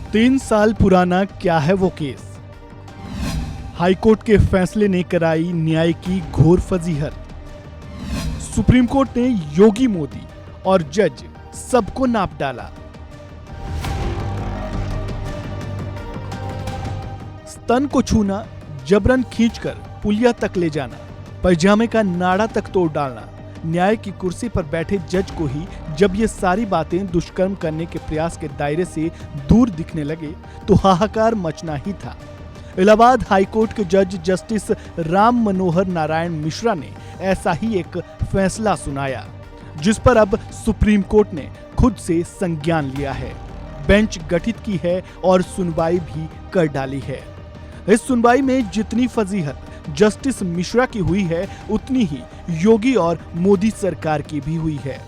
3 साल पुराना क्या है वो केस? हाईकोर्ट के फैसले ने कराई न्याय की घोर फजीहत। सुप्रीम कोर्ट ने योगी मोदी और जज सबको नाप डाला। स्तन को छूना, जबरन खींचकर पुलिया तक ले जाना, पैजामे का नाड़ा तक तोड़ डालना, न्याय की कुर्सी पर बैठे जज को ही जब ये सारी बातें दुष्कर्म करने के प्रयास के दायरे से दूर दिखने लगे तो हाहाकार मचना ही था। इलाहाबाद हाईकोर्ट के जज जस्टिस राम मनोहर नारायण मिश्रा ने ऐसा ही एक फैसला सुनाया, जिस पर अब सुप्रीम कोर्ट ने खुद से संज्ञान लिया है, बेंच गठित की है और सुनवाई भी कर डाली है। इस सुनवाई में जितनी फजीहत जस्टिस मिश्रा की हुई है, उतनी ही योगी और मोदी सरकार की भी हुई है,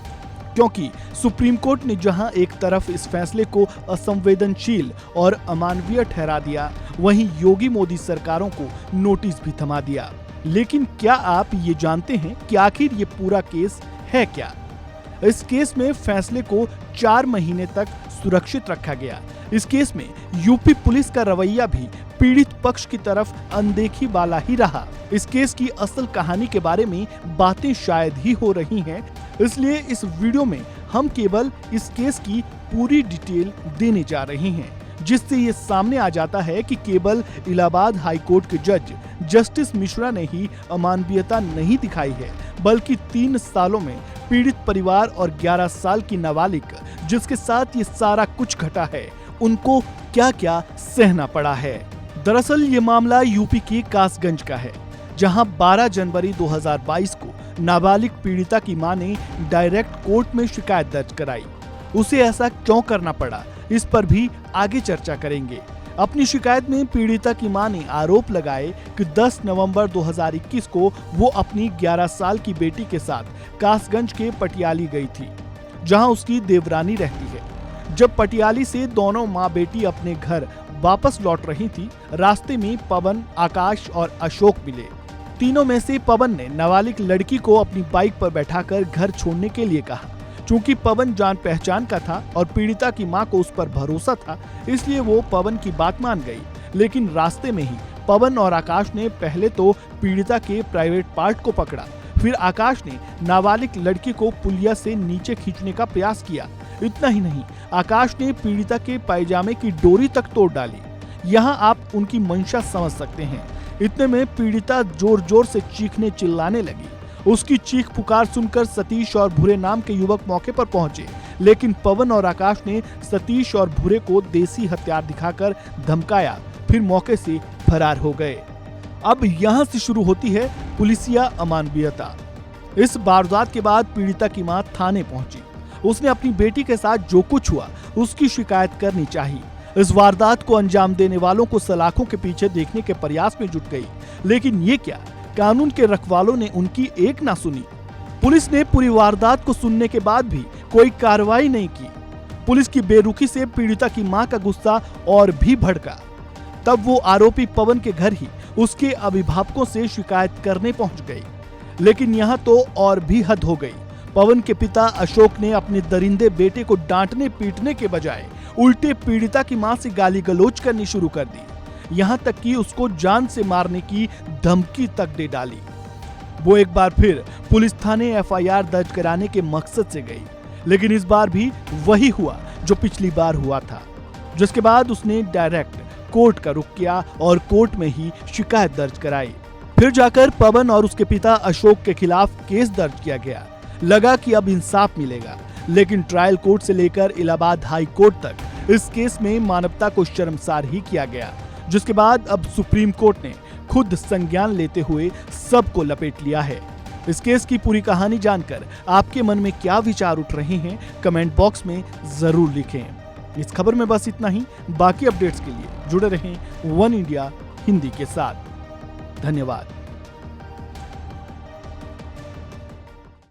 क्योंकि सुप्रीम कोर्ट ने जहां एक तरफ इस फैसले को असंवेदनशील और अमानवीय ठहरा दिया, वहीं योगी मोदी सरकारों को नोटिस भी थमा दिया। लेकिन क्या आप ये जानते हैं कि आखिर ये पूरा केस है क्या? इस केस में फैसले को 4 महीने तक सुरक्षित रखा गया। इस केस में यूपी पुलिस का रवैया भी पीड़ित पक्ष की तरफ अनदेखी वाला ही रहा। इस केस की असल कहानी के बारे में बातें शायद ही हो रही हैं, इसलिए इस वीडियो में हम केवल इस केस की पूरी डिटेल देने जा रहे हैं, जिससे ये सामने आ जाता है कि केवल इलाहाबाद हाईकोर्ट के जज जस्टिस मिश्रा ने ही अमानवीयता नहीं दिखाई है, बल्कि 3 सालों में पीड़ित परिवार और 11 साल की नाबालिग जिसके साथ ये सारा कुछ घटा है, उनको क्या क्या सहना पड़ा है। दरअसल ये मामला यूपी के कासगंज का है, जहां 12 जनवरी 2022 को नाबालिग पीड़िता की मां ने डायरेक्ट कोर्ट में शिकायत दर्ज कराई। उसे ऐसा क्यों करना पड़ा, इस पर भी आगे चर्चा करेंगे। अपनी शिकायत में पीड़िता की मां ने आरोप लगाए कि 10 नवंबर 2021 को वो अपनी 11 साल की बेटी के साथ कासगंज के पटियाली गई थी, जहां उसकी देवरानी रहती है। जब पटियाली से दोनों माँ बेटी अपने घर वापस लौट रही थी, रास्ते में पवन, आकाश और अशोक मिले। तीनों में से पवन ने नाबालिग लड़की को अपनी बाइक पर बैठाकर घर छोड़ने के लिए कहा। चूंकि पवन जान पहचान का था और पीड़िता की मां को उस पर भरोसा था, इसलिए वो पवन की बात मान गई। लेकिन रास्ते में ही पवन और आकाश ने पहले तो पीड़िता के प्राइवेट पार्ट को पकड़ा, फिर आकाश ने नाबालिग लड़की को पुलिया से नीचे खींचने का प्रयास किया। इतना ही नहीं, आकाश ने पीड़िता के पायजामे की डोरी तक तोड़ डाली। यहाँ आप उनकी मंशा समझ सकते हैं। इतने में पीड़िता जोर जोर से चीखने चिल्लाने लगी। उसकी चीख पुकार सुनकर सतीश और भूरे नाम के युवक मौके पर पहुंचे, लेकिन पवन और आकाश ने सतीश और भूरे को देसी हथियार दिखाकर धमकाया, फिर मौके से फरार हो गए। अब यहाँ से शुरू होती है पुलिसिया अमानवीयता। इस वारदात के बाद पीड़िता की मां थाने पहुंची। उसने अपनी बेटी के साथ जो कुछ हुआ उसकी शिकायत करनी चाहिए। इस वारदात को अंजाम देने वालों को सलाखों के पीछे देखने के प्रयास में जुट गई, लेकिन ये क्या, कानून के रखवालों ने उनकी एक ना सुनी। पुलिस ने पूरी वारदात को सुनने के बाद भी कोई कार्रवाई नहीं की। पुलिस की बेरुखी से पीड़िता की मां का गुस्सा और भी भड़का। तब वो आरोपी पवन के घर ही उसके अभिभावकों से शिकायत करने पहुंच गई। लेकिन यहाँ तो और भी हद हो गई। पवन के पिता अशोक ने अपने दरिंदे बेटे को डांटने पीटने के बजाय उल्टे पीड़िता की मां से गाली गलौज करनी शुरू कर दी। यहाँ तक कि उसको जान से मारने की धमकी तक दे डाली। वो एक बार फिर पुलिस थाने एफआईआर दर्ज कराने के मकसद से गई, लेकिन इस बार भी वही हुआ जो पिछली बार हुआ था, जिसके बाद उसने डायरेक्ट कोर्ट का रुख किया और कोर्ट में ही शिकायत दर्ज कराई। फिर जाकर पवन और उसके पिता अशोक के खिलाफ केस दर्ज किया गया। लगा कि अब इंसाफ मिलेगा, लेकिन ट्रायल कोर्ट से लेकर इलाहाबाद हाई कोर्ट तक इस केस में मानवता को शर्मसार ही किया गया, जिसके बाद अब सुप्रीम कोर्ट ने खुद संज्ञान लेते हुए सबको लपेट लिया है। इस केस की पूरी कहानी जानकर आपके मन में क्या विचार उठ रहे हैं, कमेंट बॉक्स में जरूर लिखें। इस खबर में बस इतना ही। बाकी अपडेट्स के लिए जुड़े रहें वन इंडिया हिंदी के साथ। धन्यवाद।